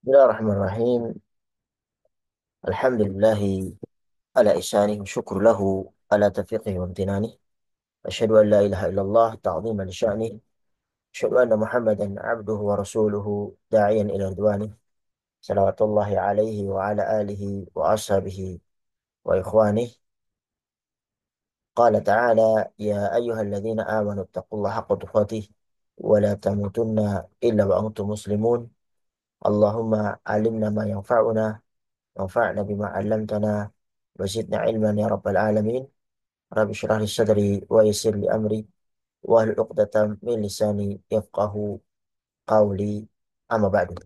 بسم الله الرحمن الرحيم. الحمد لله على إحسانه وشكر له على توفيقه وامتنانه. أشهد أن لا إله إلا الله تعظيما لشأنه. أشهد أن محمدا عبده ورسوله داعيا إلى رضوانه. صلوات الله عليه وعلى آله وأصحابه وإخوانه. قال تعالى: يا أيها الذين آمنوا اتقوا الله حق تقاته ولا تموتن إلا وأنتم مسلمون. اللهم علمنا ما ينفعنا وانفعنا بما علمتنا وزدنا علما يا رب العالمين. رب اشرح لي صدري ويسر لي أمري واحلل عقدة من لساني يفقه قولي. Amma ba'du.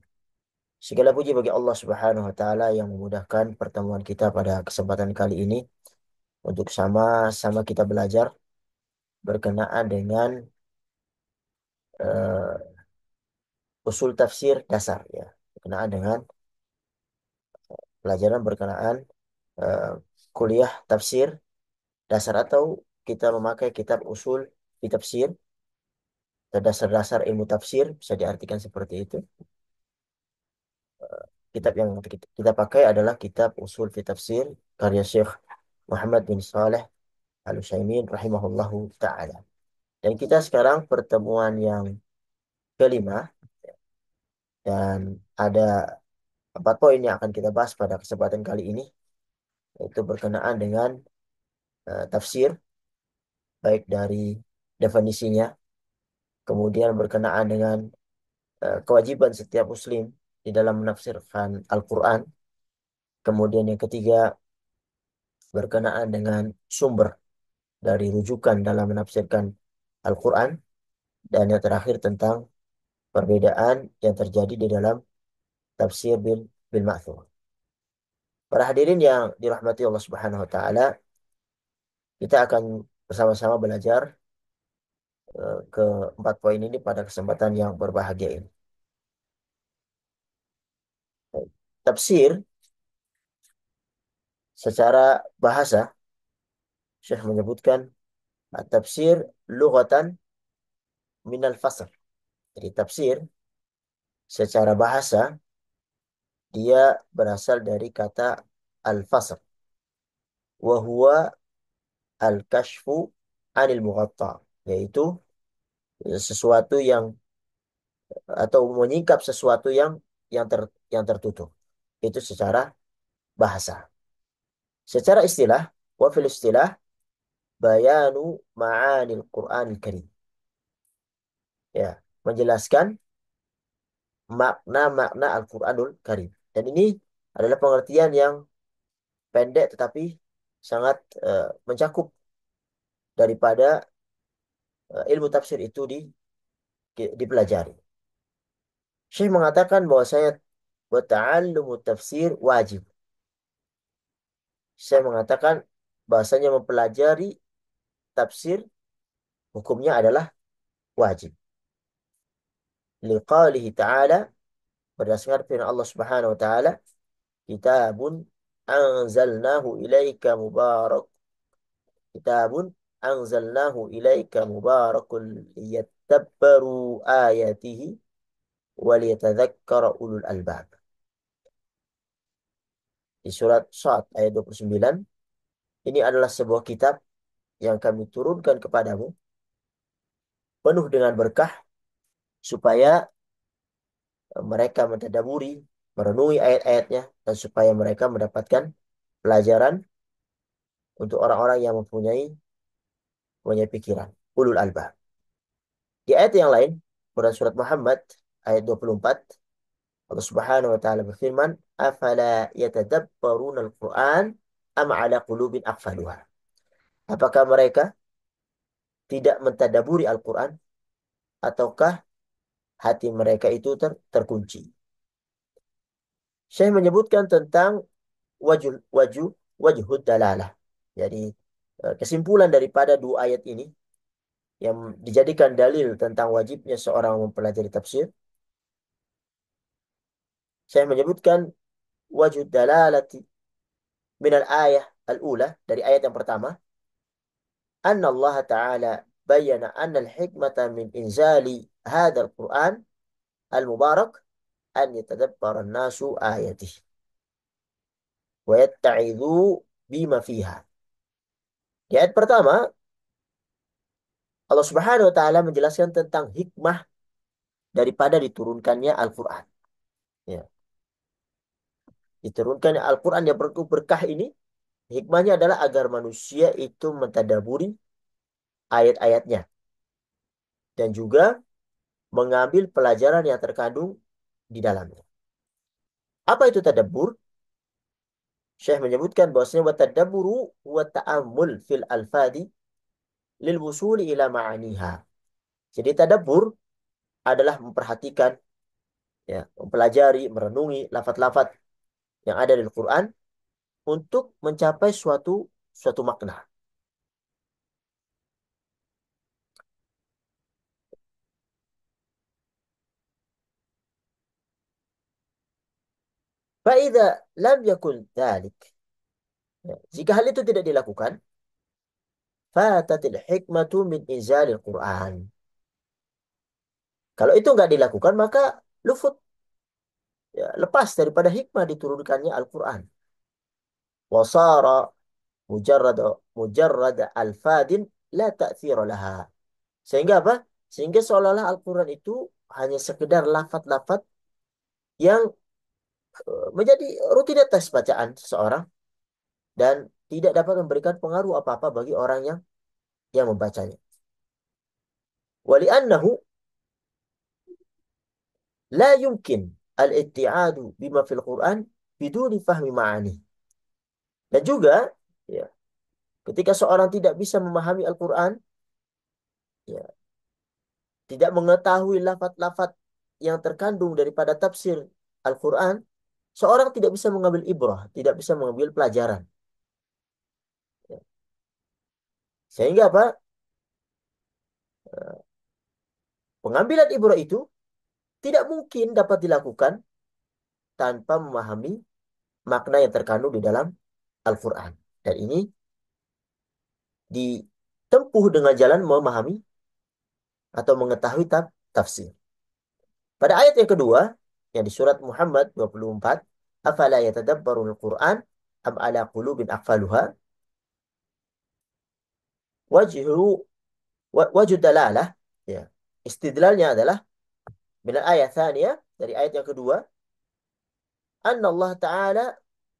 Segala puji bagi Allah Subhanahu wa taala yang memudahkan pertemuan kita pada kesempatan kali ini untuk sama-sama kita belajar berkenaan dengan eh, usul tafsir dasar ya. Berkenaan dengan pelajaran berkenaan eh, kuliah tafsir dasar atau kita memakai kitab usul di tafsir, dasar-dasar ilmu tafsir bisa diartikan seperti itu. Kitab yang kita pakai adalah kitab Usul fi Tafsir karya Syekh Muhammad bin Saleh Al-Utsaimin rahimahullahu taala. Dan kita sekarang pertemuan yang kelima, dan ada 4 poin yang akan kita bahas pada kesempatan kali ini, yaitu berkenaan dengan tafsir, baik dari definisinya, kemudian berkenaan dengan kewajiban setiap muslim di dalam menafsirkan Al-Quran. Kemudian yang ketiga berkenaan dengan sumber dari rujukan dalam menafsirkan Al-Quran. Dan yang terakhir tentang perbedaan yang terjadi di dalam tafsir bil ma'thur. Para hadirin yang dirahmati Allah Subhanahu wa taala, kita akan bersama-sama belajar ke 4 poin ini pada kesempatan yang berbahagia ini. Tafsir secara bahasa, Syekh menyebutkan tafsir lughatan minal fasl. Jadi tafsir secara bahasa dia berasal dari kata al-fasl, wa huwa al-kashfu anil mughatta, yaitu sesuatu yang atau menyingkap sesuatu yang ter, yang tertutup. Itu secara bahasa. Secara istilah, wa fil istilah bayanu ma'anil Qur'anil Karim. Ya, menjelaskan makna-makna Al-Qur'anul Karim. Dan ini adalah pengertian yang pendek tetapi sangat mencakup daripada ilmu tafsir itu dipelajari. Syekh mengatakan bahwa saya ta'allumu tafsir wajib. Saya mengatakan bahasanya mempelajari tafsir hukumnya adalah wajib. Liqalihi ta'ala, berdasarkan firman Allah Subhanahu wa taala, kitabun anzalnahu ilaika mubarak. Kitabun anzalnahu ilaika mubarakun liyadabbaru ayatihi waliyatadzakkara ulul albab. Di surat Shad ayat 29, ini adalah sebuah kitab yang kami turunkan kepadamu penuh dengan berkah supaya mereka mentadaburi, merenungi ayat-ayatnya, dan supaya mereka mendapatkan pelajaran untuk orang-orang yang mempunyai pikiran, ulul albab. Di ayat yang lain, pada surat Muhammad ayat 24, Allah Subhanahu wa taala berfirman, "Afala yatadabbaruna al-Qur'an am ala qulubin aqfaluha?" Apakah mereka tidak mentadaburi Al-Qur'an ataukah hati mereka itu terkunci? Saya menyebutkan tentang wajul waju wajhud dalalah. Jadi kesimpulan daripada 2 ayat ini yang dijadikan dalil tentang wajibnya seorang mempelajari tafsir. Saya menyebutkan wajhud dalalati minal ayah al-ula, dari ayat yang pertama, anna Allah Ta'ala bayyana anna al-hikmata min inzali hadzal Qur'an al-mubarak an yatadabbara an-nasu ayatih wa yatta'idhu bima fiha. Di ayat pertama, Allah Subhanahu wa taala menjelaskan tentang hikmah daripada diturunkannya Al-Qur'an. Ya, diturunkannya Al-Qur'an yang berkuh berkah ini, hikmahnya adalah agar manusia itu mentadaburi ayat-ayatnya dan juga mengambil pelajaran yang terkandung di dalamnya. Apa itu tadabbur? Syekh menyebutkan bahwasanya wa tadabburu wa ta'ammul fil alfadi lil wusuli ila ma'aniha. Jadi tadabbur adalah memperhatikan, ya, mempelajari, merenungi lafaz-lafaz yang ada di Al-Quran untuk mencapai suatu suatu makna. Fa'idha lam yakun dhalik. Ya, jika hal itu tidak dilakukan, fatatil hikmatu min inzalil Quran. Kalau itu nggak dilakukan, maka lufut, ya, lepas daripada hikmah diturunkannya Al-Quran. Wasara mujarrad mujarrad alfadin la ta'thira laha. Sehingga apa? Sehingga seolah-olah Al-Quran itu hanya sekedar lafat-lafat yang menjadi rutinitas bacaan seseorang dan tidak dapat memberikan pengaruh apa-apa bagi orang yang membacanya. Wali'annahu la yumkin al-itti'adu bima fil Quran biduni fahmi ma'ani. Dan juga, ya, ketika seorang tidak bisa memahami Al-Quran, ya, tidak mengetahui lafat-lafat yang terkandung daripada tafsir Al-Quran, seorang tidak bisa mengambil ibrah, tidak bisa mengambil pelajaran. Ya. Sehingga apa? Pengambilan ibrah itu tidak mungkin dapat dilakukan tanpa memahami makna yang terkandung di dalam Al-Quran. Dan ini ditempuh dengan jalan memahami atau mengetahui tafsir. Pada ayat yang kedua, yang di surat Muhammad 24, afala yatadabbarul Quran am ala qulubin aqfaluha, wajhu wajud dalalah, ya. Istidlalnya adalah min ayat tsaniyah, dari ayat yang kedua, anna Allah Ta'ala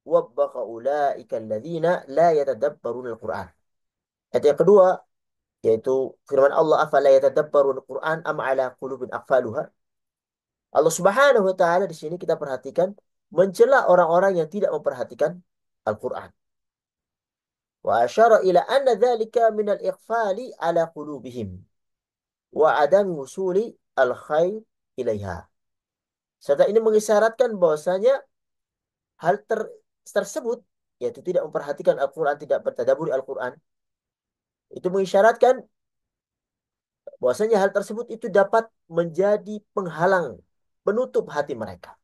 wabbaqa ulaika alladzina la yatadabbarun al-Quran. Ayat yang kedua yaitu firman Allah, afala yatadabbarun al-Quran am ala qulubin aqfaluha. Allah Subhanahu wa taala di sini kita perhatikan mencela orang-orang yang tidak memperhatikan Al-Quran. Wa asyara ila anna dzalika min al-ighfali ala qulubihim wa adami wusuli al-khair ilaiha. Serta ini mengisyaratkan bahwasanya hal tersebut, yaitu tidak memperhatikan Al-Quran, tidak bertadaburi Al-Quran, itu mengisyaratkan bahwasanya hal tersebut itu dapat menjadi penghalang, penutup hati mereka.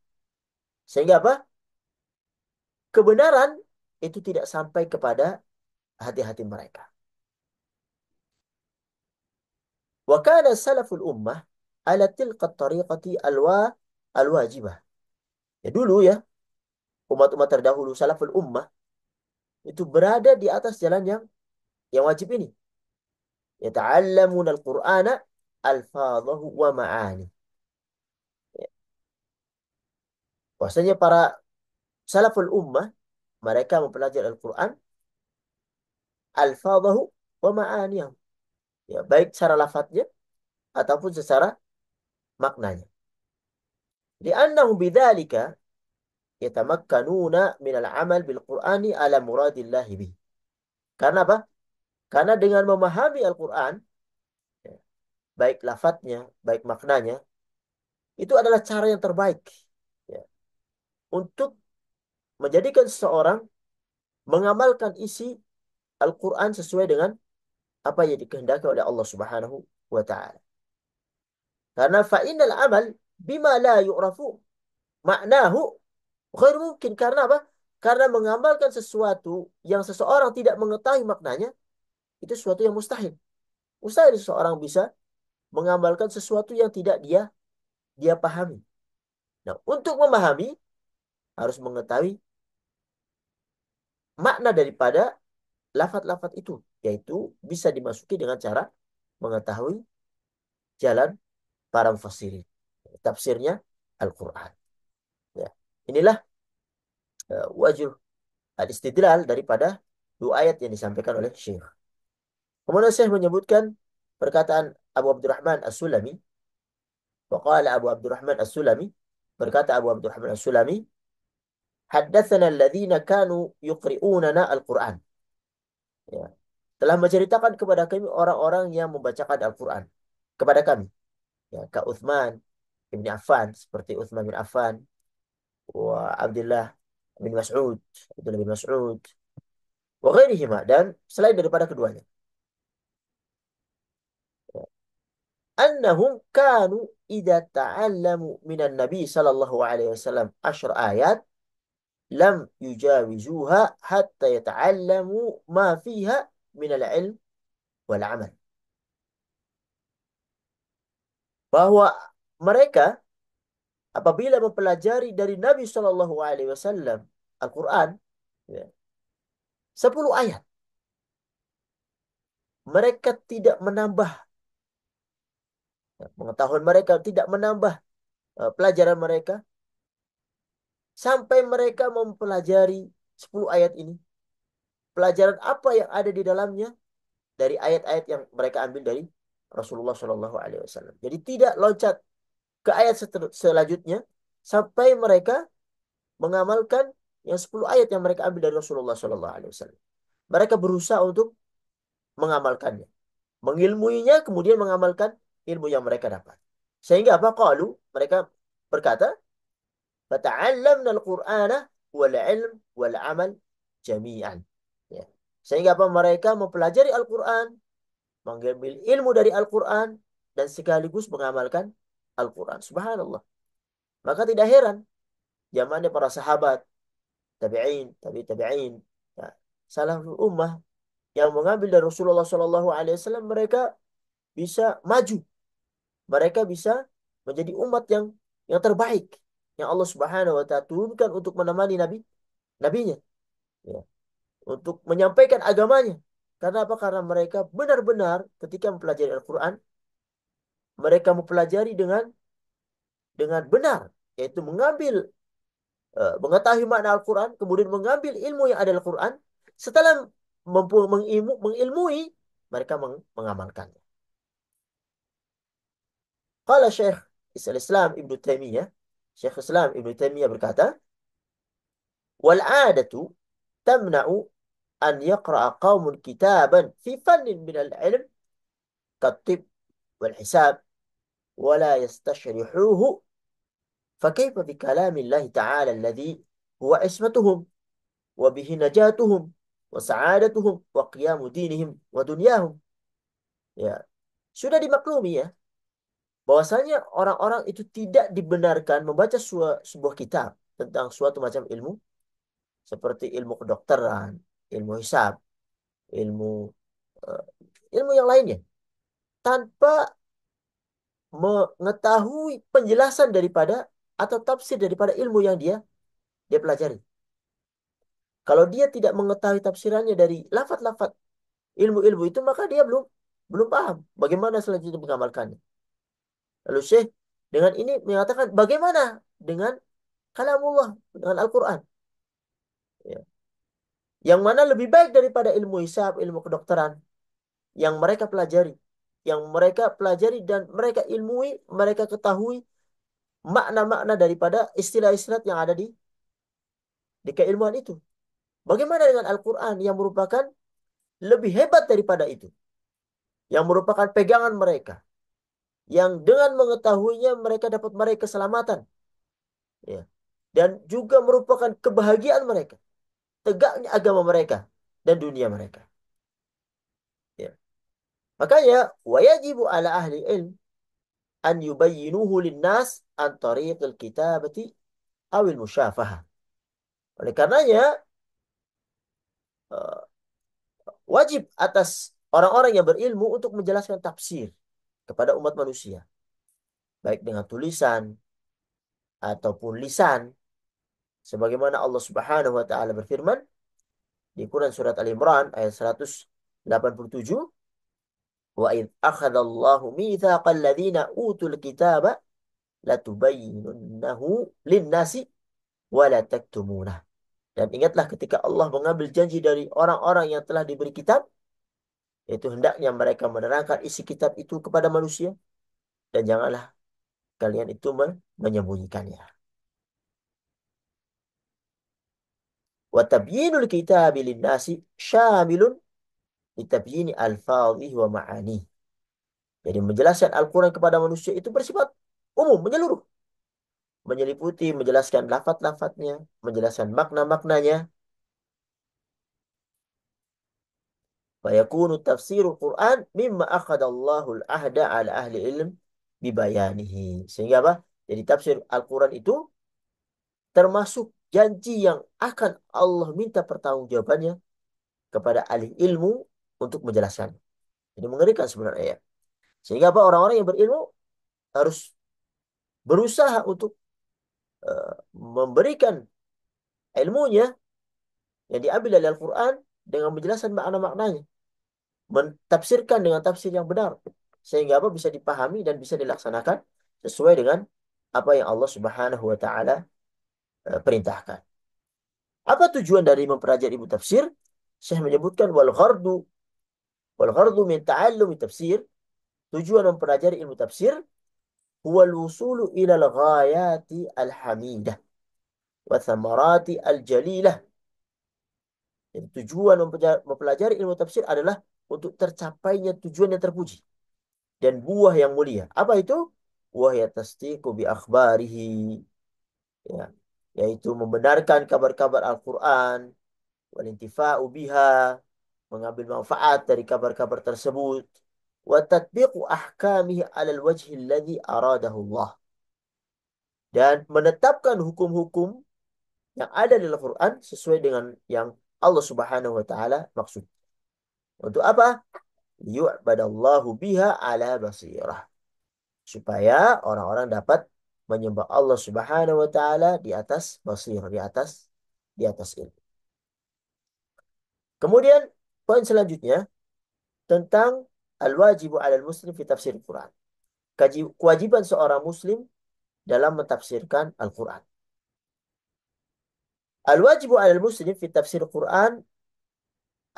Sehingga apa? Kebenaran itu tidak sampai kepada hati-hati mereka. Wa kana salaful ummah ala tilqa tariqati alwajibah. Ya dulu, ya, umat-umat terdahulu salaful ummah itu berada di atas jalan yang wajib ini. Yata'allamuna al-Qur'ana alfadhahu wa ma'ani. Ya, bahwasanya para salaful ummah mereka mempelajari Al-Quran alfadhahu wa ma'aniyah. Ya, baik secara lafadznya ataupun secara maknanya. Li'annahum bidzalika yatamakkanuna minal amal bil Qur'ani ala muradillahi bih. Karena apa? Karena dengan memahami Al-Quran, ya, baik lafadznya, baik maknanya, itu adalah cara yang terbaik, ya, untuk menjadikan seseorang mengamalkan isi Al-Quran sesuai dengan apa yang dikehendaki oleh Allah Subhanahu wa taala. Karena fa'inal amal bima la yu'rafu maknahu ghair mungkin. Karena apa? Karena mengamalkan sesuatu yang seseorang tidak mengetahui maknanya, itu sesuatu yang mustahil. Mustahil seseorang bisa mengamalkan sesuatu yang tidak dia pahami. Nah, untuk memahami harus mengetahui makna daripada lafaz-lafaz itu, yaitu bisa dimasuki dengan cara mengetahui jalan para mufassirin, tafsirnya Al-Quran. Ya. Inilah wajh al-istidlal daripada dua ayat yang disampaikan oleh Syekh. Kemudian Syekh menyebutkan perkataan Abu Abdurrahman As-Sulami. Waqala Abu Abdurrahman As-Sulami, berkata Abu Abdurrahman As-Sulami, haddatsana alladhina kanu yuqri'unana Al-Quran. Ya. Telah menceritakan kepada kami orang-orang yang membacakan Al-Quran kepada kami. Ya, Ka Uthman bin Affan, seperti Uthman bin Affan, wa Abdullah bin Mas'ud, Abdullah bin Mas'ud, wa ghairihima, dan selain daripada keduanya. Ya. Annahum kanu idza ta'allamu minan Nabi sallallahu alaihi wasallam 10 ayat lam yujawizuha hatta yata'allamu ma fiha min al-ilm wal amal. Bahwa mereka apabila mempelajari dari Nabi Shallallahu Alaihi Wasallam Al-Quran, ya, 10 ayat, mereka tidak menambah, ya, pengetahuan mereka tidak menambah pelajaran mereka sampai mereka mempelajari 10 ayat ini. Pelajaran apa yang ada di dalamnya dari ayat-ayat yang mereka ambil dari Rasulullah Shallallahu Alaihi Wasallam. Jadi tidak loncat ke ayat selanjutnya sampai mereka mengamalkan yang 10 ayat yang mereka ambil dari Rasulullah Shallallahu Alaihi Wasallam. Mereka berusaha untuk mengamalkannya, mengilmuinya, kemudian mengamalkan ilmu yang mereka dapat. Sehingga apa? Qalu, mereka berkata, "Fata'allamna al-Qur'ana wal ilm wal amal jami'an." Ya. Sehingga apa? Mereka mempelajari Al-Quran, mengambil ilmu dari Al-Quran, dan sekaligus mengamalkan Al-Quran. Subhanallah. Maka tidak heran, zamannya para sahabat, tabi'in, tabi'in, ya, salaful ummah yang mengambil dari Rasulullah Shallallahu Alaihi Wasallam, mereka bisa maju, mereka bisa menjadi umat yang terbaik yang Allah Subhanahu Wa Taala turunkan untuk menemani nabinya, ya, untuk menyampaikan agamanya. Karena apa? Karena mereka benar-benar ketika mempelajari Al-Quran, mereka mempelajari dengan benar, yaitu mengetahui makna Al-Quran, kemudian mengambil ilmu yang ada di Al-Quran. Setelah mengilmui, mereka mengamalkannya. Qala Syekh Islam Ibnu Taimiyah, Syekh Islam Ibnu Taimiyah berkata, wal 'adatu tamna'u an yaqra'a qaumun kitaban fi fannin min al-'ilm kat-tib wal hisab wa la yastashrihuhu فكيف بكلام الله تعالى الذي هو عصمتهم وبه نجاتهم وسعادتهم وقيام دينهم ودنياهم. Ya, sudah dimaklumi ya bahwasanya orang-orang itu tidak dibenarkan membaca sebuah kitab tentang suatu macam ilmu seperti ilmu kedokteran, ilmu hisab, ilmu eh, ilmu yang lainnya tanpa mengetahui penjelasan daripada atau tafsir daripada ilmu yang dia pelajari. Kalau dia tidak mengetahui tafsirannya dari lafaz-lafaz ilmu-ilmu itu, maka dia belum belum paham bagaimana selanjutnya mengamalkannya. Lalu Syekh dengan ini mengatakan bagaimana dengan kalamullah, dengan Al-Quran. Ya. Yang mana lebih baik daripada ilmu hisab, ilmu kedokteran yang mereka pelajari. Yang mereka pelajari dan mereka ilmui, mereka ketahui makna-makna daripada istilah-istilah yang ada di keilmuan itu. Bagaimana dengan Al-Quran yang merupakan lebih hebat daripada itu, yang merupakan pegangan mereka, yang dengan mengetahuinya mereka dapat meraih keselamatan, ya, dan juga merupakan kebahagiaan mereka, tegaknya agama mereka dan dunia mereka. Ya. Makanya wajibu ala ahli ilm an yubayyinuhu linnas an tariqil kitabati awil musyafahah. Oleh karenanya eh, wajib atas orang-orang yang berilmu untuk menjelaskan tafsir kepada umat manusia, baik dengan tulisan ataupun lisan. Sebagaimana Allah Subhanahu wa taala berfirman di Quran surat Al-Imran ayat 187, "Wa id akhadallahu mitsaqal ladzina utul kitaba latubayyinunnahu lin-nasi wa la taktumunah." Dan ingatlah ketika Allah mengambil janji dari orang-orang yang telah diberi kitab, yaitu hendaknya mereka menerangkan isi kitab itu kepada manusia, dan janganlah kalian itu menyembunyikannya. Wa tabyinul kitabi lin-nasi syamilun litabyini alfadhihi wa ma'ani. Jadi menjelaskan Al-Quran kepada manusia itu bersifat umum, menyeluruh. Menyeliputi, menjelaskan lafaz-lafaznya, menjelaskan makna-maknanya. Fayakunu tafsirul Quran mimma akhadallahu al-ahda ala ahli ilm bibayanihi. Sehingga apa? Jadi tafsir Al-Quran itu termasuk janji yang akan Allah minta pertanggungjawabannya kepada ahli ilmu untuk menjelaskan. Ini mengerikan sebenarnya ya. Sehingga apa? Orang-orang yang berilmu harus berusaha untuk memberikan ilmunya yang diambil dari Al-Quran dengan menjelaskan makna-maknanya. Mentafsirkan dengan tafsir yang benar. Sehingga apa? Bisa dipahami dan bisa dilaksanakan sesuai dengan apa yang Allah Subhanahu wa taala perintahkan. Apa tujuan dari mempelajari ilmu tafsir? Syekh menyebutkan wal ghardu min ta'allumi tafsir. Tujuan mempelajari ilmu tafsir huwa al-wusulu ila al-ghayati al-hamidah wa thamarati al-jalilah. Jadi tujuan mempelajari ilmu tafsir adalah untuk tercapainya tujuan yang terpuji dan buah yang mulia. Apa itu? Wahya tasdiqu bi akhbarihi. Ya, yaitu membenarkan kabar-kabar Al-Quran, walintifa'u biha, mengambil manfaat dari kabar-kabar tersebut, wa tatbiqu ahkamihi 'alal wajhi alladhi aradahu Allah. Dan menetapkan hukum-hukum yang ada di Al-Quran sesuai dengan yang Allah Subhanahu wa taala maksud. Untuk apa? Yu'badallahu biha ala basirah. Supaya orang-orang dapat menyembah Allah Subhanahu wa taala di atas basirah, di atas ilmu. Kemudian poin selanjutnya tentang al-wajibu 'alal muslim fi tafsir Al-Quran. Kewajiban seorang muslim dalam mentafsirkan Al-Quran. Al-wajibu 'alal muslim fi tafsir Al-Quran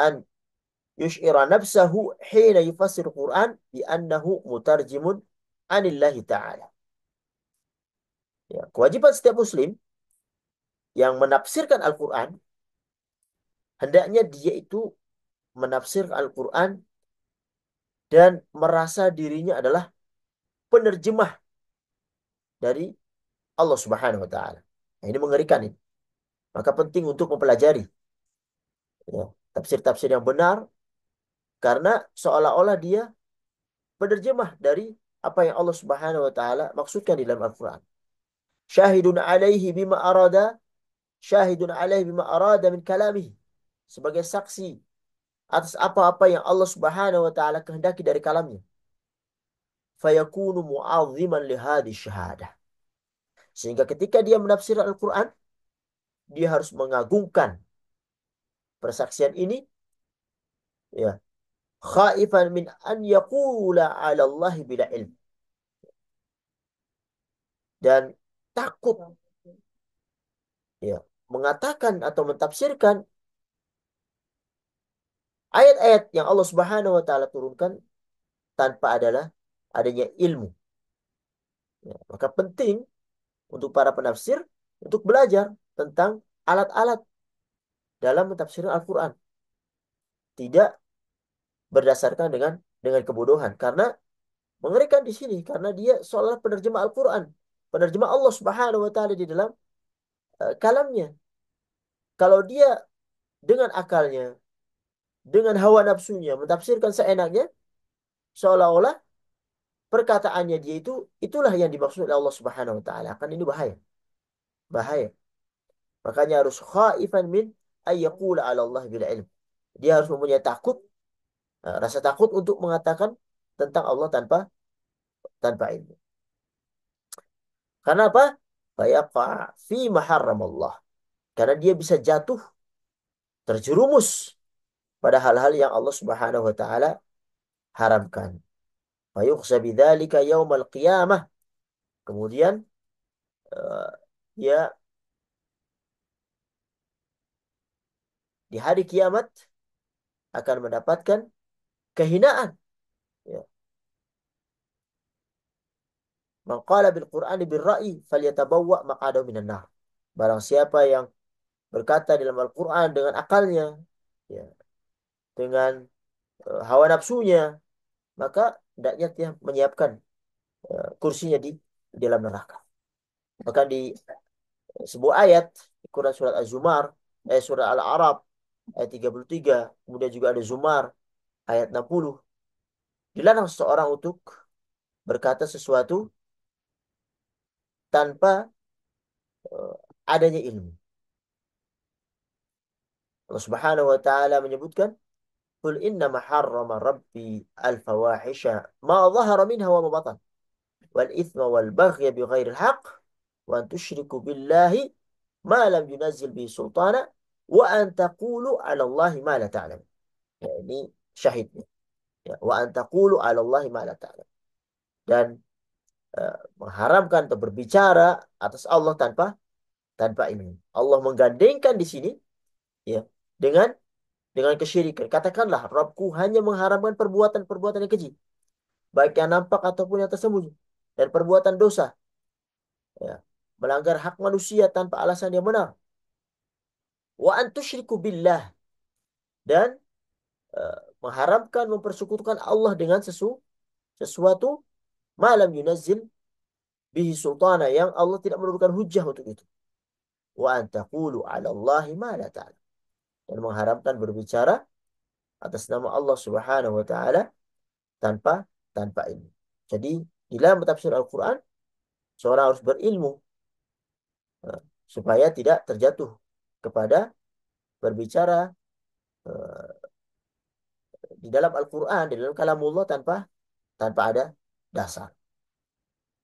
an yush'ira nafsahu hina yufassir Al-Quran bi annahu mutarjimun anillahi ta'ala. Ya, kewajiban setiap muslim yang menafsirkan Al-Quran, hendaknya dia itu menafsir Al-Quran dan merasa dirinya adalah penerjemah dari Allah Subhanahu wa taala. Nah, ini mengerikan ini. Maka penting untuk mempelajari ya, tafsir-tafsir yang benar karena seolah-olah dia penerjemah dari apa yang Allah Subhanahu wa taala maksudkan di dalam Al-Quran. Syahidun alaihi bima arada, syahidun alaihi bima arada min kalamihi. Sebagai saksi atas apa-apa yang Allah Subhanahu wa taala kehendaki dari kalamnya. Fayakunu mu'azziman li hadhihi syahadah. Sehingga ketika dia menafsir Al-Quran, dia harus mengagungkan persaksian ini, ya, khaifan min an yaqula 'ala Allah bila ilm. Dan takut ya mengatakan atau mentafsirkan ayat-ayat yang Allah Subhanahu wa taala turunkan tanpa adanya ilmu. Ya, maka penting untuk para penafsir untuk belajar tentang alat-alat dalam mentafsir Al-Quran. Tidak berdasarkan dengan kebodohan. Karena mengerikan di sini. Karena dia seolah penerjemah Al-Quran. Penerjemah Allah Subhanahu wa taala di dalam kalamnya. Kalau dia dengan akalnya, dengan hawa nafsunya mentafsirkan seenaknya, seolah-olah perkataannya dia itulah yang dimaksud oleh Allah Subhanahu wa taala. Kan ini bahaya. Bahaya. Makanya harus khaifan min ayyaqula 'ala Allah bila ilm. Dia harus mempunyai takut, rasa takut untuk mengatakan tentang Allah tanpa ilmu. Karena apa? fayaqa' fi ma Allah. Karena dia bisa jatuh, terjerumus pada hal-hal yang Allah Subhanahu wa taala haramkan. Fayukhza bidzalika yaumal qiyamah. Kemudian eh, dia di hari kiamat akan mendapatkan kehinaan. Ya. Man qala bil Qur'ani bil ra'yi falyatabawwa maq'adahu minan nar. Barang siapa yang berkata dalam Al-Qur'an dengan akalnya, ya, dengan hawa nafsunya, maka hendaknya dia menyiapkan kursinya di dalam neraka. Maka di sebuah ayat di Quran surat Az-Zumar, surat Al-A'raf ayat 33, kemudian juga ada Zumar ayat 60, dilarang seseorang untuk berkata sesuatu tanpa adanya ilmu. Allah Subhanahu wa taala menyebutkan, "Qul innama harrama rabbi al-fawahisha ma dhahara minha wa ma batan wal itsma wal baghya bighairi al-haqq wa an tusyriku billahi ma lam yunazzil bihi sultana wa an taqulu 'ala Allahi ma la ta'lamun." Ya, ini syahidnya. Ya, wa an taqulu 'ala Allahi ma la ta'lamun. Dan mengharamkan atau berbicara atas Allah tanpa tanpa ilmu. Allah menggandengkan di sini, ya, dengan kesyirikan. Katakanlah, Rabbku hanya mengharamkan perbuatan-perbuatan yang keji, baik yang nampak ataupun yang tersembunyi, dan perbuatan dosa, ya, melanggar hak manusia tanpa alasan yang benar. Wa antusyriku billah, dan mengharamkan mempersekutukan Allah dengan sesuatu malam yunazzil bihi sultana, yang Allah tidak menurunkan hujah untuk itu. Wa antaqulu 'ala Allahi ma la ta'lam, dan mengharamkan berbicara atas nama Allah Subhanahu wa taala tanpa ilmu. Jadi di dalam tafsir Al-Qur'an seorang harus berilmu, eh, supaya tidak terjatuh kepada berbicara eh, di dalam Al-Qur'an, di dalam kalamullah tanpa ada dasar.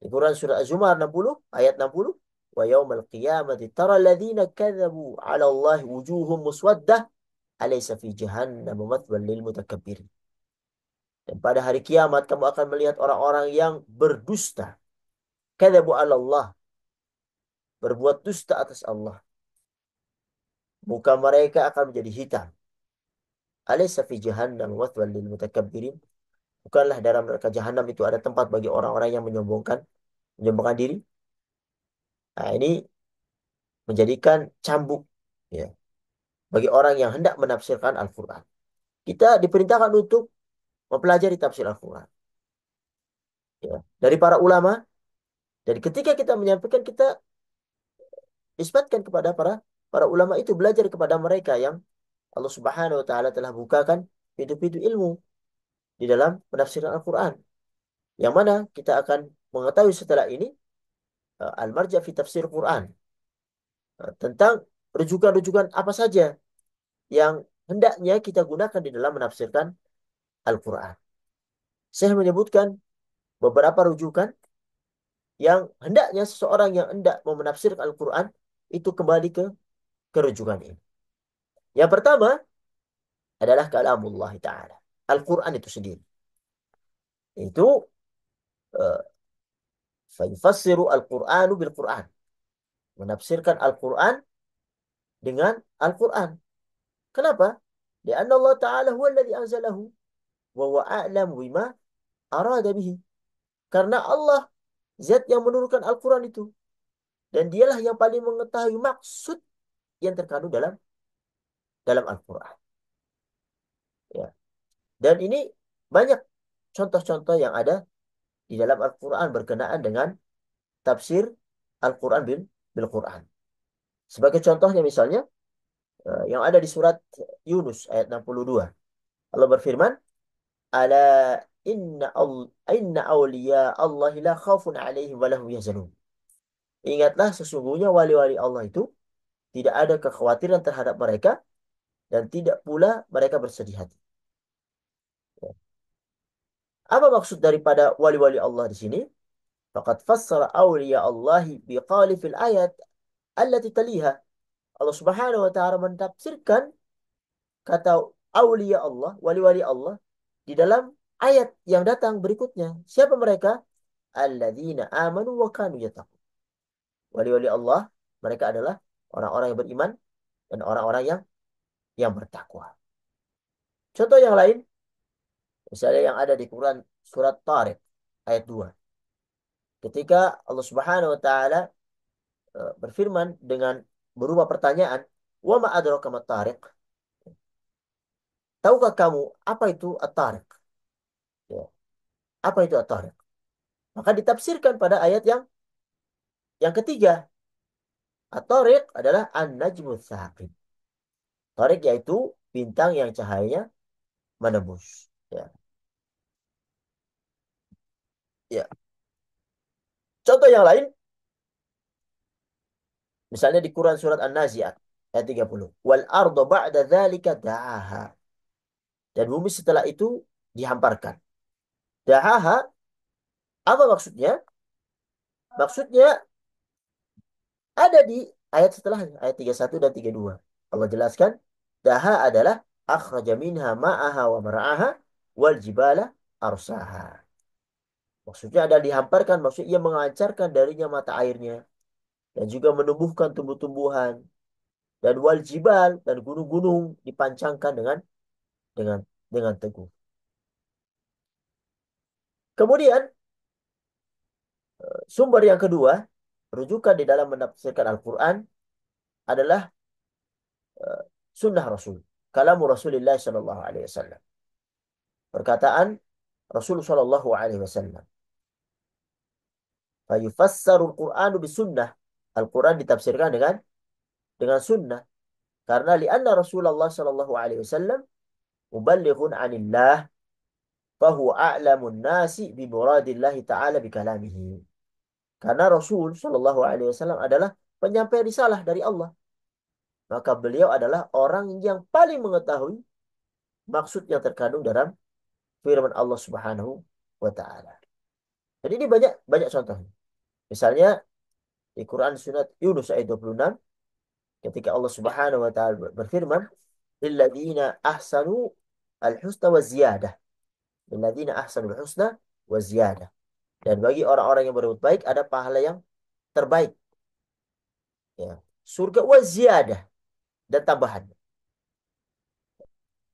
Di Quran surah Az-Zumar 60 ayat 60, wa yaumal qiyamati tara alladziina kadzabu 'ala Allahi wujuhum muswaddah alaysa fi jahannam mathwal lil mutakabbirin. Dan pada hari kiamat kamu akan melihat orang-orang yang berdusta. Kadzabu 'ala Allah, berbuat dusta atas Allah. Muka mereka akan menjadi hitam. Alaysa fi jahannam mathwal lil mutakabbirin. Bukanlah dalam neraka jahanam itu ada tempat bagi orang-orang yang menyombongkan diri. Nah, ini menjadikan cambuk, ya, bagi orang yang hendak menafsirkan Al-Quran. Kita diperintahkan untuk mempelajari tafsir Al-Quran, ya, dari para ulama. Dan ketika kita menyampaikan, kita isbatkan kepada para ulama itu, belajar kepada mereka yang Allah Subhanahu wa taala telah bukakan pintu-pintu ilmu di dalam penafsiran Al-Quran. Yang mana kita akan mengetahui setelah ini al-marja fi tafsir Quran, tentang rujukan-rujukan apa saja yang hendaknya kita gunakan di dalam menafsirkan Al-Quran. Saya menyebutkan beberapa rujukan yang hendaknya seseorang yang hendak mau menafsirkan Al-Quran itu kembali ke kerujukan ini. Yang pertama adalah kalamullah Ta'ala. Al-Quran itu sendiri. Itu uh, fayufassiru Al-Quranu bil-Quran. Menafsirkan Al-Quran dengan Al-Quran. Kenapa? Lianna Allah Ta'ala huwa alladhi anzalahu wa huwa a'lamu bima arada bihi. Karena Allah zat yang menurunkan Al-Quran itu. Dan dialah yang paling mengetahui maksud yang terkandung dalam Al-Quran. Ya. Dan ini banyak contoh-contoh yang ada di dalam Al-Quran berkenaan dengan tafsir Al-Quran bil-Quran. Sebagai contohnya misalnya, yang ada di surat Yunus ayat 62. Allah berfirman, Ala inna awliya Allah la khawfun alaihim wa lahum yahzanun. Ingatlah, sesungguhnya wali-wali Allah itu tidak ada kekhawatiran terhadap mereka, dan tidak pula mereka bersedih hati. Apa maksud daripada wali-wali Allah di sini? Faqad fassara awliya Allahi biqali fil ayat allati taliha. Allah Subhanahu wa taala mentafsirkan kata aulia Allah, wali-wali Allah di dalam ayat yang datang berikutnya. Siapa mereka? Alladzina amanu wa kanu yattaqun. Wali-wali Allah, mereka adalah orang-orang yang beriman dan orang-orang yang bertakwa. Contoh yang lain, misalnya yang ada di Quran surat Tariq ayat 2. Ketika Allah Subhanahu wa taala berfirman dengan berupa pertanyaan, "Wa ma adraka mat Tariq?" Tahukah kamu apa itu At-Tariq? Ya, apa itu At-Tariq? Maka ditafsirkan pada ayat yang ketiga. At-Tariq adalah An-Najmu Tsaqib. Tariq yaitu bintang yang cahayanya menembus. Ya. Ya. Contoh yang lain, misalnya di Quran surat An-Nazi'at ayat 30. Wal arda ba'da dzalika da'aha. Dan bumi setelah itu dihamparkan. Da'aha, apa maksudnya? Maksudnya ada di ayat setelahnya, ayat 31 dan 32. Allah jelaskan, daha adalah akhraja minha ma'aha wa mar'aha wal jibala arsaha. Maksudnya ada dihamparkan, maksudnya ia mengancarkan darinya mata airnya dan juga menumbuhkan tumbuh-tumbuhan dan wal jibal dan gunung-gunung dipancangkan dengan dengan teguh. Kemudian sumber yang kedua, rujukan di dalam menafsirkan Al-Quran adalah eh, sunnah Rasul. Kalamu Rasulullah Sallallahu Alaihi Wasallam. Perkataan Rasul Sallallahu Alaihi Wasallam. Fayufassarul Qur'anu bisunnah. Al-Quran ditafsirkan dengan sunnah. Karena lianna Rasulullah Sallallahu Alaihi Wasallam muballighun anillah fahuwa a'lamun nasi bi muradillahi ta'ala bi kalamihi. Karena Rasul Sallallahu Alaihi Wasallam adalah penyampai risalah dari Allah. Maka beliau adalah orang yang paling mengetahui maksud yang terkandung dalam firman Allah Subhanahu wa taala. Jadi ini banyak banyak contohnya. Misalnya di Quran surat Yunus ayat 26 ketika Allah Subhanahu wa taala berfirman, "Lilladzina ahsanu al-husna wa ziyadah." Lilladzina ahsanu al-husna wa ziyadah. Dan bagi orang-orang yang berbuat baik ada pahala yang terbaik. Ya. Surga wa ziyadah dan tambahan.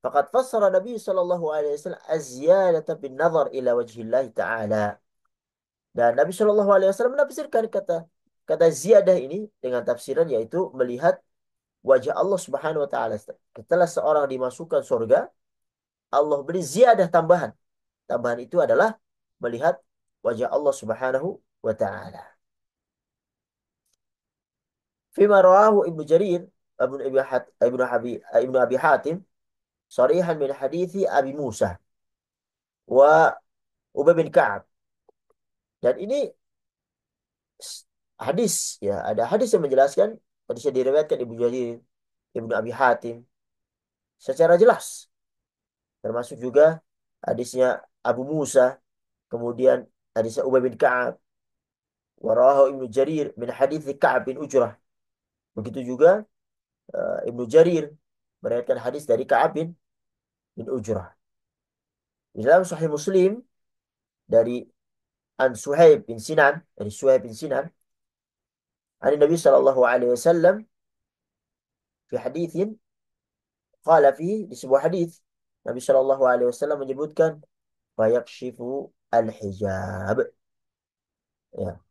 Faqad fassara Nabi sallallahu alaihi wasallam az-ziyadata bin nazar ila wajhillah ta'ala. Dan Nabi Shallallahu Alaihi Wasallam menafsirkan kata kata ziyadah ini dengan tafsiran yaitu melihat wajah Allah Subhanahu Wa Taala. Setelah seorang dimasukkan surga, Allah beri ziyadah tambahan. Tambahan itu adalah melihat wajah Allah Subhanahu Wa Taala. Fima rawahu Ibnu Jarir, Ibnu Abi Hatim, sarihan min hadithi Abi Musa wa Ubay bin Ka'ab. Dan ini hadis ya, ada hadis yang menjelaskan hadisnya diriwayatkan Ibnu Jarir, Ibnu Abi Hatim secara jelas. Termasuk juga hadisnya Abu Musa, kemudian hadisnya Ubay bin Ka'ab, warahu Ibnu Jarir min hadis Ka'ab bin Ujrah. Begitu juga Ibnu Jarir meriwayatkan hadis dari Ka'ab bin Ujrah. Di dalam Sahih Muslim dari An Suhaib bin Sinan, dari Suhaib bin Sinan, dari Nabi sallallahu alaihi wasallam fi haditsin qala fi di sebuah hadis Nabi sallallahu alaihi wasallam menyebutkan fayakshifu al-hijab. Ya.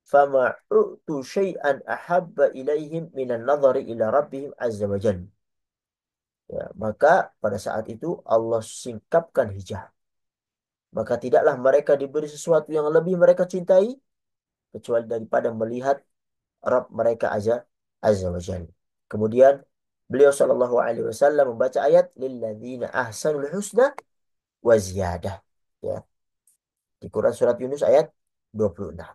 Fama u'tu syai'an ahabba ilaihim minan nadhari ila rabbihim azza wa jalla. Ya, maka pada saat itu Allah singkapkan hijab. Maka tidaklah mereka diberi sesuatu yang lebih mereka cintai kecuali daripada melihat Rabb mereka azza wa jalla. Kemudian beliau sallallahu alaihi wasallam membaca ayat lilladzina ahsanul husna wa ziyadah. Ya, di Quran surat Yunus ayat 26.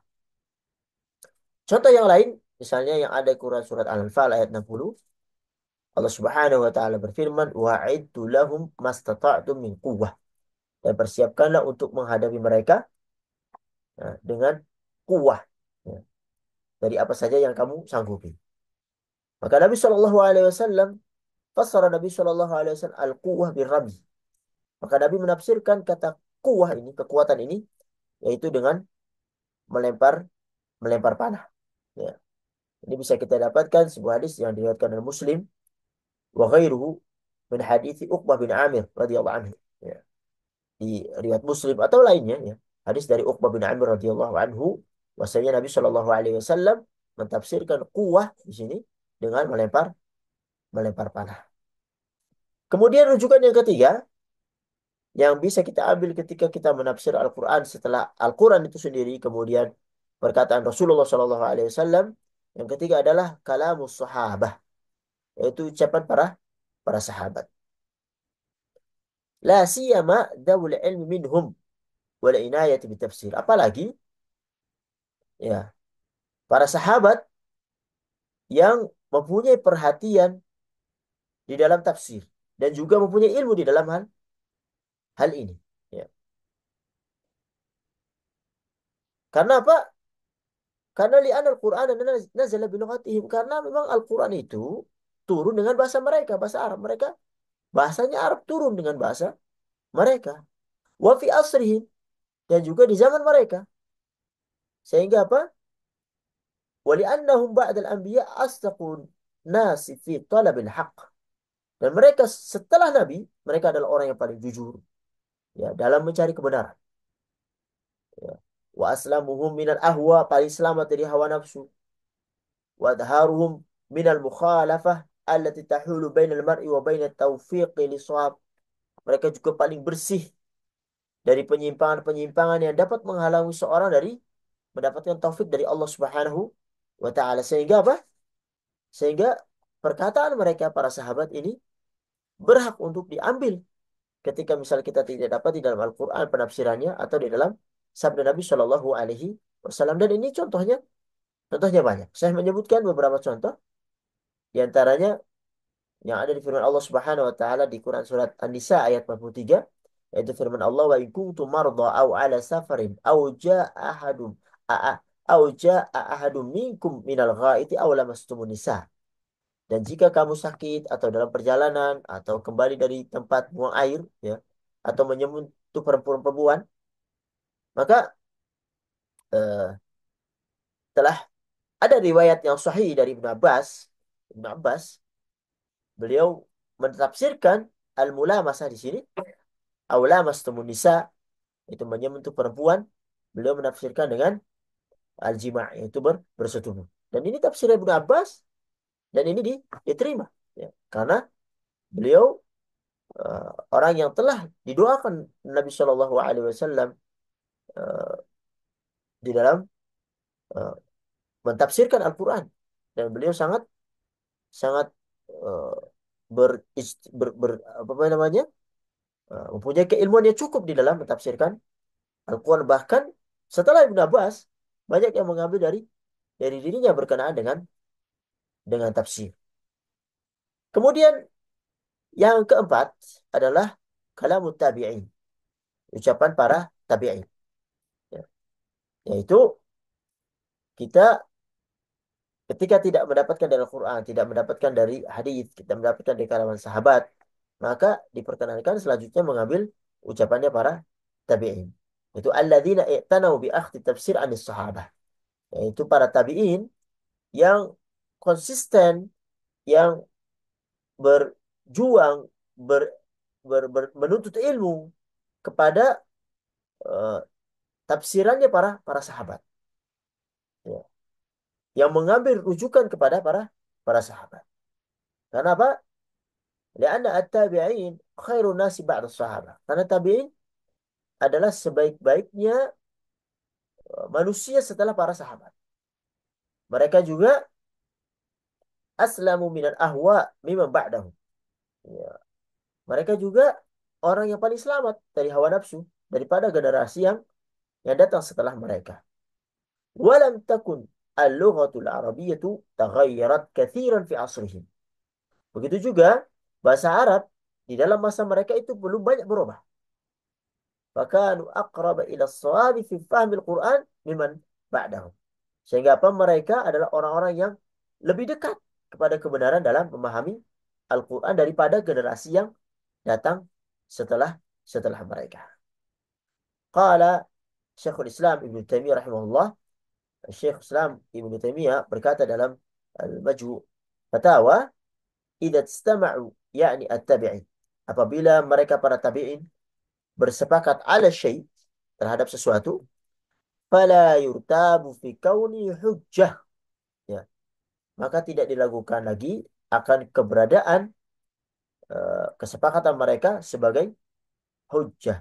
Contoh yang lain, misalnya yang ada di Quran surat Al-Anfal ayat 60, Allah Subhanahu wa taala berfirman, "Wa'idtu lahum mastata'tum min quwwah." Dan persiapkanlah untuk menghadapi mereka Nah, dengan kuah, ya, dari apa saja yang kamu sanggupi. Maka Nabi Shallallahu Alaihi Wasallam fassara Nabi Shallallahu Alaihi Wasallam al-quwah birrami. Maka Nabi menafsirkan kata kuah ini, kekuatan ini, yaitu dengan melempar melempar panah. Ya. Ini bisa kita dapatkan sebuah hadis yang diriwayatkan oleh Muslim wa ghairuhu min hadithi Uqbah bin Amir radhiyallahu anhu. Ya. Di riwayat Muslim atau lainnya, ya. Hadis dari Uqbah bin Amir radhiyallahu anhu, bahwasanya Nabi Shallallahu alaihi wasallam mentafsirkan kuah di sini dengan melempar melempar panah. Kemudian rujukan yang ketiga yang bisa kita ambil ketika kita menafsir Al-Quran setelah Al-Quran itu sendiri, kemudian perkataan Rasulullah Shallallahu Alaihi Wasallam, yang ketiga adalah kalamus sahabah, yaitu ucapan para sahabat. La siyama dawul ilmi minhum wal inayati bitafsir. Apalagi ya para sahabat yang mempunyai perhatian di dalam tafsir dan juga mempunyai ilmu di dalam hal ini. Ya. Karena apa? Karena li'an Al-Quran nazala bilughatihim. Karena memang Al-Quran itu turun dengan bahasa mereka, bahasa Arab. Mereka bahasanya Arab, turun dengan bahasa mereka. Wa fi asrihim, dan juga di zaman mereka. Sehingga apa? Wa li'annahum ba'dal anbiya asdaqun nasi fi talabil haqq. Dan mereka setelah Nabi, mereka adalah orang yang paling jujur, ya, dalam mencari kebenaran. Ya. Wa aslamuhum minal ahwa, paling selamat dari hawa nafsu. وأظهارهم من المخالفة التي تحول بين المرء وبين التوفيق للصواب. Mereka juga paling bersih dari penyimpangan-penyimpangan yang dapat menghalangi seorang dari mendapatkan taufik dari Allah Subhanahu wa taala. Sehingga apa? Sehingga perkataan mereka para sahabat ini berhak untuk diambil ketika misal kita tidak dapat di dalam Al-Qur'an penafsirannya atau di dalam sabda Nabi Shallallahu alaihi wasallam. Dan ini contohnya banyak. Saya menyebutkan beberapa contoh di antaranya yang ada di firman Allah Subhanahu wa taala di Quran surat An-Nisa ayat 43, yaitu firman Allah, wa in kuntum marda aw ala safarin aw jaa ahadum aw jaa ahadum minkum minal ghaiti aw lamastumun nisa. Dan jika kamu sakit atau dalam perjalanan atau kembali dari tempat buang air, ya, atau menyentuh perempuan-perempuan, maka eh, telah ada riwayat yang sahih dari Ibnu Abbas, beliau mentafsirkan al-mulamasah di sini, aula mastumun nisa, itu menyentuh perempuan, beliau menafsirkan dengan al-jima', yaitu bersetubuh. Dan ini tafsir Ibnu Abbas, dan ini diterima, ya, karena beliau orang yang telah didoakan Nabi Shallallahu Alaihi Wasallam di dalam uh, mentafsirkan Al-Quran, dan beliau sangat sangat uh, ber, apa namanya, mempunyai keilmuan yang cukup di dalam mentafsirkan Al-Quran. Bahkan setelah Ibnu Abbas, banyak yang mengambil dari dirinya berkenaan dengan tafsir. Kemudian yang keempat adalah kalamut tabi'in, ucapan para tabi'in. Ya. Yaitu kita ketika tidak mendapatkan dari Al-Quran, tidak mendapatkan dari hadis, kita mendapatkan dari kalangan sahabat, maka diperkenankan selanjutnya mengambil ucapannya para tabi'in. Itu alladzina i'tanau bi akhdi tafsir anis sahabah. Yaitu para tabi'in yang konsisten, yang berjuang, ber, menuntut ilmu kepada eh, tafsirannya para sahabat, ya, yang mengambil rujukan kepada para sahabat. Karena apa? Karena at-tabi'in khairun nasi ba'da sahabat. Karena tabi'in adalah sebaik-baiknya manusia setelah para sahabat. Mereka juga aslamu minal ahwa mimman ba'dahum. Ya. Mereka juga orang yang paling selamat dari hawa nafsu daripada generasi yang datang setelah mereka. Walam takun al-lughatul arabiyyatu taghayyarat katsiran fi asrihim. Begitu juga bahasa Arab di dalam masa mereka itu belum banyak berubah. fakanu aqraba ila shawabi fi fahmil Quran mimman ba'dahum. Sehingga apa? Mereka adalah orang-orang yang lebih dekat kepada kebenaran dalam memahami Al-Quran daripada generasi yang datang setelah setelah mereka. Qala Syekhul Islam Ibnu Taimiyah rahimahullah, Syekh Islam Ibnu Taimiyah berkata dalam Al-Majmu' Fatawa, idza istama'u yakni at-tabi'in, apabila mereka para tabi'in bersepakat ala syai' terhadap sesuatu, fala yurtabu fi kauni hujjah, ya, maka tidak diragukan lagi akan keberadaan kesepakatan mereka sebagai hujjah.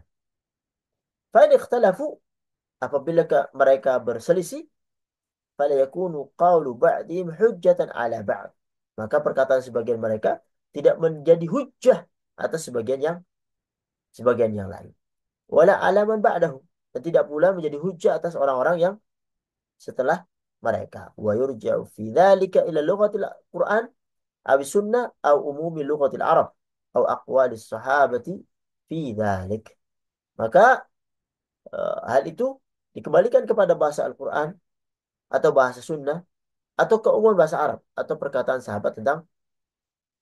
Fa in ikhtalafu, apabila mereka berselisih, fala yakunu qawlu ba'dihim hujjatan ala ba'd, maka perkataan sebagian mereka tidak menjadi hujjah atas sebagian yang lain. Wala alaman ba'dahu, dan tidak pula menjadi hujjah atas orang-orang yang setelah mereka. Wa yurja'u fi dzalika ila lughatil Qur'an aw sunnah aw umumi lughatil Arab aw aqwalis sahabati fi dzalik. Maka hal itu dikembalikan kepada bahasa Al-Quran atau bahasa sunnah atau keumuman bahasa Arab atau perkataan sahabat tentang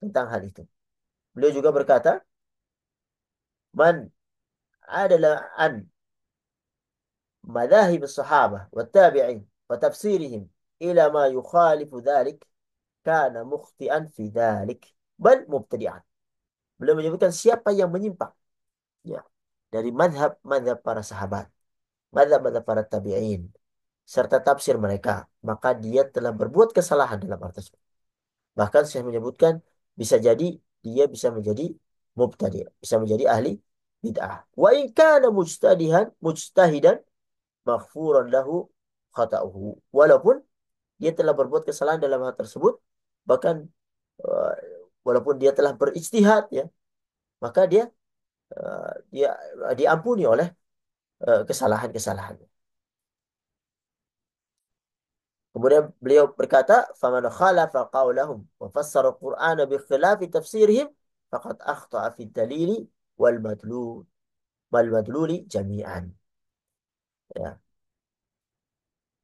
tentang hal itu. Beliau juga berkata, man adalah an madahib sahabah wa tabi'in wa tafsirihim ila ma yukhalifu dhalik kana mukhti'an fi dhalik bal mubtadi'an. Beliau menyebutkan siapa yang menyimpang, ya, dari madhab para sahabat, madhab para tabi'in, serta tafsir mereka, maka dia telah berbuat kesalahan dalam hal tersebut. Bahkan saya menyebutkan bisa jadi dia bisa menjadi mubtadi', bisa menjadi ahli bid'ah. Wa in kana mujtahidan maghfuran lahu khata'uhu. Walaupun dia telah berbuat kesalahan dalam hal tersebut, bahkan uh, walaupun dia telah berijtihad, ya, maka dia diampuni oleh kesalahan-kesalahan. Kemudian beliau berkata, "Faman khalafa qawlahum wa fassara al-Qur'ana bi khilafi tafsirihim faqad akhta'a fi dalili wal madluli jami'an." Ya.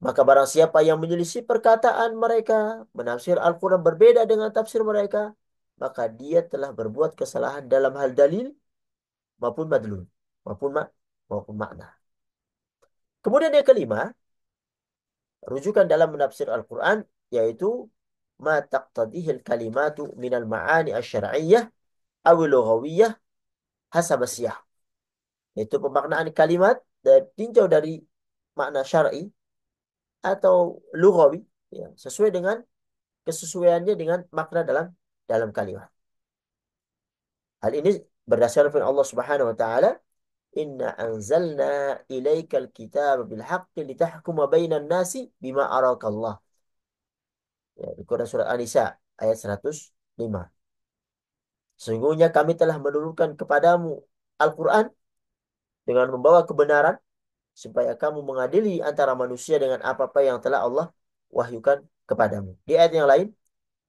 Maka barang siapa yang menyelisih perkataan mereka, menafsir Al-Quran berbeda dengan tafsir mereka, maka dia telah berbuat kesalahan dalam hal dalil maupun madlul, maupun maupun makna. Kemudian yang kelima, rujukan dalam menafsir Al-Quran, yaitu ma taqtadihil kalimatu minal ma'ani asy-syar'iyyah awil lughawiyah hasab siyah. Yaitu pemaknaan kalimat dan tinjau dari makna syar'i atau lughawi, ya, sesuai dengan kesesuaiannya dengan makna dalam dalam kalimat. Hal ini berdasarkan firman Allah Subhanahu wa taala, "Inna anzalna ilaikal kitaba bil haqqi litahkuma bainan nasi bima arakallah." Ya, di Quran surat An-Nisa ayat 105. Sesungguhnya kami telah menurunkan kepadamu Al-Quran dengan membawa kebenaran supaya kamu mengadili antara manusia dengan apa-apa yang telah Allah wahyukan kepadamu. Di ayat yang lain,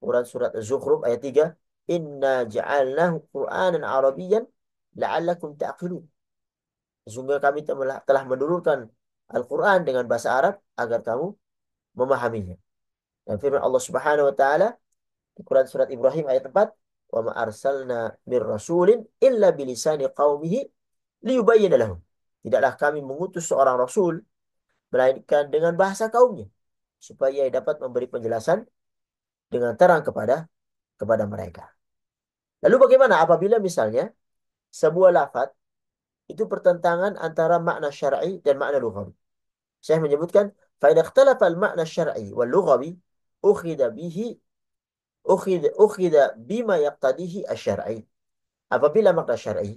Quran surat Az-Zukhruf ayat 3, "Inna ja'alnahu Qur'anan Arabiyyan la'allakum ta'qilun." Sesungguhnya kami telah menurunkan Al-Quran dengan bahasa Arab agar kamu memahaminya. Dan firman Allah Subhanahu wa taala di Quran surat Ibrahim ayat 4, "Wa ma arsalna mir rasulin illa bilisani qaumihi liyubayyana lahum." Tidaklah kami mengutus seorang rasul melainkan dengan bahasa kaumnya supaya ia dapat memberi penjelasan dengan terang kepada mereka. Lalu bagaimana apabila misalnya sebuah lafaz itu pertentangan antara makna syar'i dan makna lughawi? Saya menyebutkan, fa idza ikhtalafa al-ma'na syar'i wal lughawi ukhidha bihi ukhidha bima yaqtadihi asy-syar'i. Apabila makna syar'i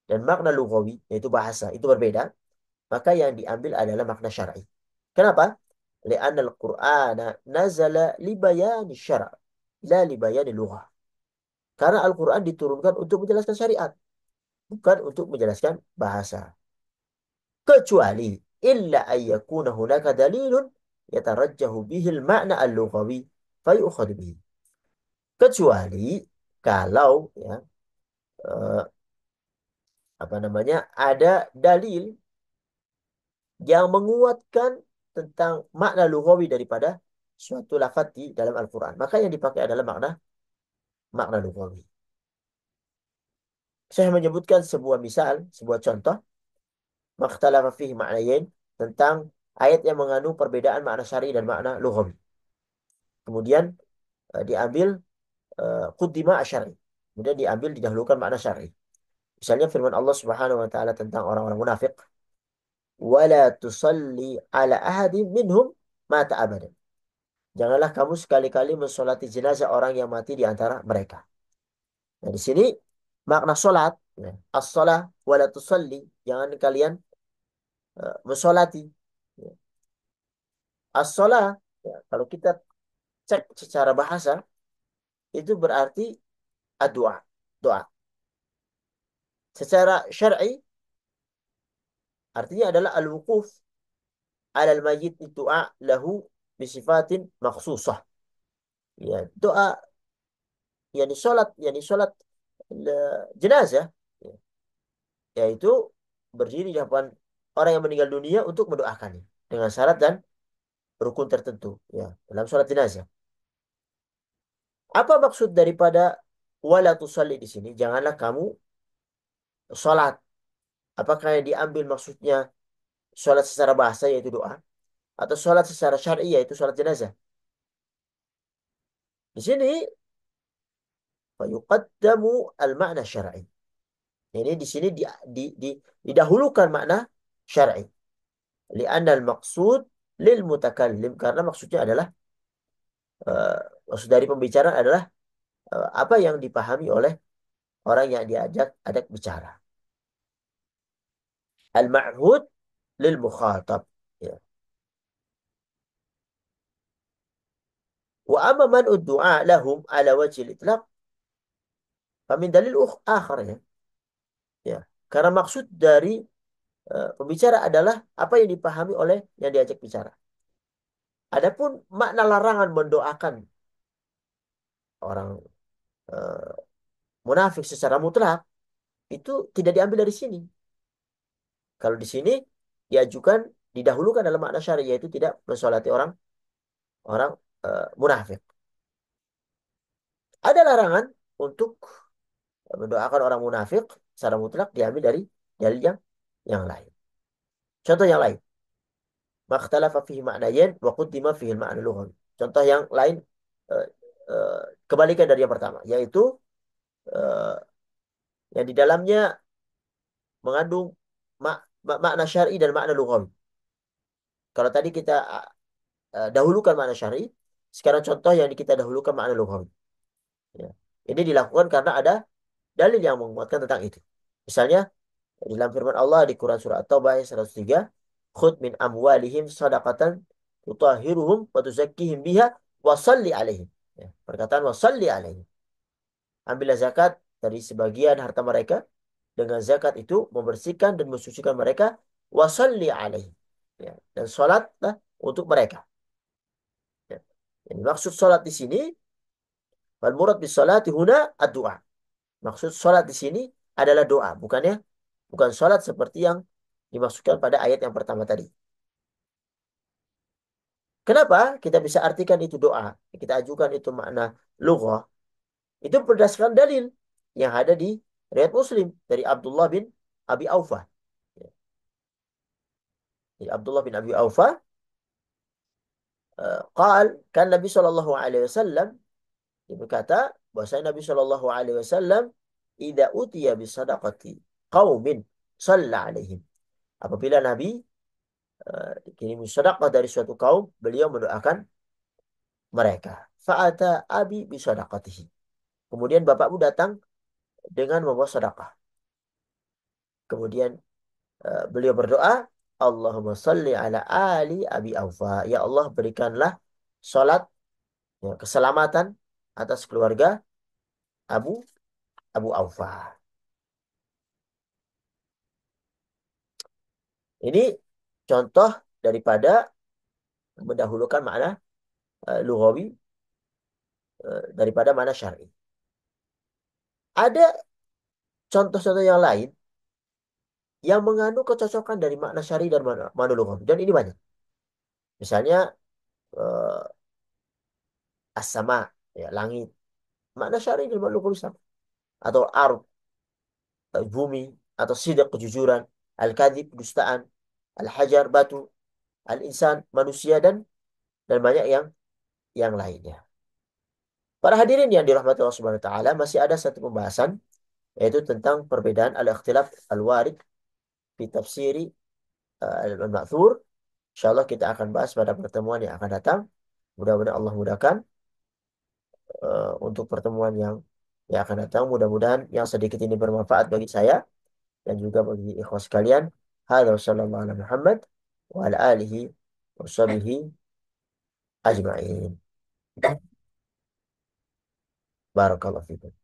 dan makna lughawi, yaitu bahasa, itu berbeda, maka yang diambil adalah makna syar'i. Kenapa? Li'anna al-Qur'ana nazala li bayani syara', la li bayani lughah. Karena Al-Quran diturunkan untuk menjelaskan syariat, bukan untuk menjelaskan bahasa. Kecuali illa ayyakuna hunaka dalilun yatarajjahu bihil ma'na al-lughawi fayu'khadhu bihi. Kecuali kalau, ya, eh, apa namanya, ada dalil yang menguatkan tentang makna lughawi daripada suatu lafaz di dalam Al-Quran. Maka yang dipakai adalah makna makna lughawi. Saya menyebutkan sebuah misal, sebuah contoh, makhtalafa fihi ma'nayain, tentang ayat yang mengandung perbedaan makna syar'i dan makna lughawi. Kemudian diambil quddima asyari. Kemudian diambil didahulukan makna syar'i. Misalnya firman Allah Subhanahu wa taala tentang orang-orang munafik, "Wala tusalli ala ahadin minhum mata abadan." Janganlah kamu sekali-kali mensolati jenazah orang yang mati di antara mereka. Nah, di sini makna solat, ya, as-salah wala tusalli, jangan kalian mensolati. Ya. As-salah, ya, kalau kita cek secara bahasa, itu berarti doa. Doa. Secara syar'i, artinya adalah al-wuquf alal mayyit du'a lahu bisifatin makhsusah. Ya, doa, yani solat jenazah, ya, yaitu berdiri di hadapan orang yang meninggal dunia untuk mendoakannya dengan syarat dan rukun tertentu, ya, dalam sholat jenazah. Apa maksud daripada wala tusalli di sini? Janganlah kamu sholat. Apakah yang diambil maksudnya sholat secara bahasa yaitu doa, atau sholat secara syar'i yaitu sholat jenazah? Di sini fayuqaddamu al-ma'na syar'i. Ini di sini didahulukan makna syar'i. Li'anna al-maqsud lil mutakallim, karena maksudnya adalah eh, maksud dari pembicaraan adalah apa yang dipahami oleh orang yang diajak adab bicara. Al-ma'hud lil mukhatab. Ya. Wa amma man du'a lahum ala wajhil itlaq famin dalil akhar, ya. Ya. Karena maksud dari pembicara adalah apa yang dipahami oleh yang diajak bicara. Adapun makna larangan mendoakan orang eh, munafik secara mutlak itu tidak diambil dari sini. Kalau di sini diajukan, didahulukan dalam makna syar'i, yaitu tidak mensolati orang orang munafik. Ada larangan untuk mendoakan orang munafik secara mutlak, diambil dari dalil yang lain. Contoh yang lain, makhtalafa fihi ma'nayan wa quddima fihi ma'na lughawi. Contoh yang lain, eh, eh, kebalikan dari yang pertama, yaitu eh, yang di dalamnya mengandung makna syar'i dan makna lughawi. Kalau tadi kita dahulukan makna syar'i, sekarang contoh yang kita dahulukan makna lughawi. Ya. Ini dilakukan karena ada dalil yang menguatkan tentang itu. Misalnya dalam firman Allah di Quran surah At-Taubah ayat 103, "Khudh min amwalihim shadaqatan tutahhiruhum wa tuzakkihim biha wa shalli alaihim." Ya, perkataan wa shalli alaihim. Ambillah zakat dari sebagian harta mereka, dengan zakat itu membersihkan dan mensucikan mereka, wa shalli alaihim. Ya, dan salatlah untuk mereka. Ya. Yang maksud salat di sini, wal murad bis salati huna ad-du'a. Maksud salat di sini adalah doa, bukan salat seperti yang dimaksudkan pada ayat yang pertama tadi. Kenapa kita bisa artikan itu doa? Kita ajukan itu makna lughah. Itu berdasarkan dalil yang ada di riwayat Muslim dari Abdullah bin Abi Aufa. Dari Abdullah bin Abi Aufa, qal kan Nabi sallallahu alaihi wasallam, dia berkata bahwasanya Nabi sallallahu alaihi wasallam idza utiya bi sadaqati qaumin shalla alaihim. Apabila Nabi dikirimi sedekah dari suatu kaum, beliau mendoakan mereka. Fa'ata abi bi sadaqatihi. Kemudian bapakmu datang dengan membawa sedekah. Kemudian beliau berdoa, Allahumma salli ala ali Abi Aufa. Ya Allah, berikanlah salat, ya, keselamatan atas keluarga Abu Abu Aufa. Ini contoh daripada mendahulukan makna lughawi daripada makna syar'i. Ada contoh-contoh yang lain yang mengandung kecocokan dari makna syar'i dan makna lughawi. Dan ini banyak. Misalnya eh, as-sama, ya, langit. Makna syar'i dan makna lughawi sama. Atau ard, bumi. Atau sidq, kejujuran. Al-kadhib, kedustaan. Al-hajar, batu. Al-insan, manusia. Dan banyak yang lainnya. Para hadirin yang dirahmati Allah Subhanahu wa taala, masih ada satu pembahasan yaitu tentang perbedaan al-ikhtilaf al-warid fi tafsiri al-ma'thur. Insyaallah kita akan bahas pada pertemuan yang akan datang. Mudah-mudahan Allah mudahkan untuk pertemuan yang akan datang. Mudah-mudahan yang sedikit ini bermanfaat bagi saya dan juga bagi ikhwas sekalian. Hadza sallallahu ala Muhammad wa ala alihi wa sahbihi ajma'in. Barakallahu fikum.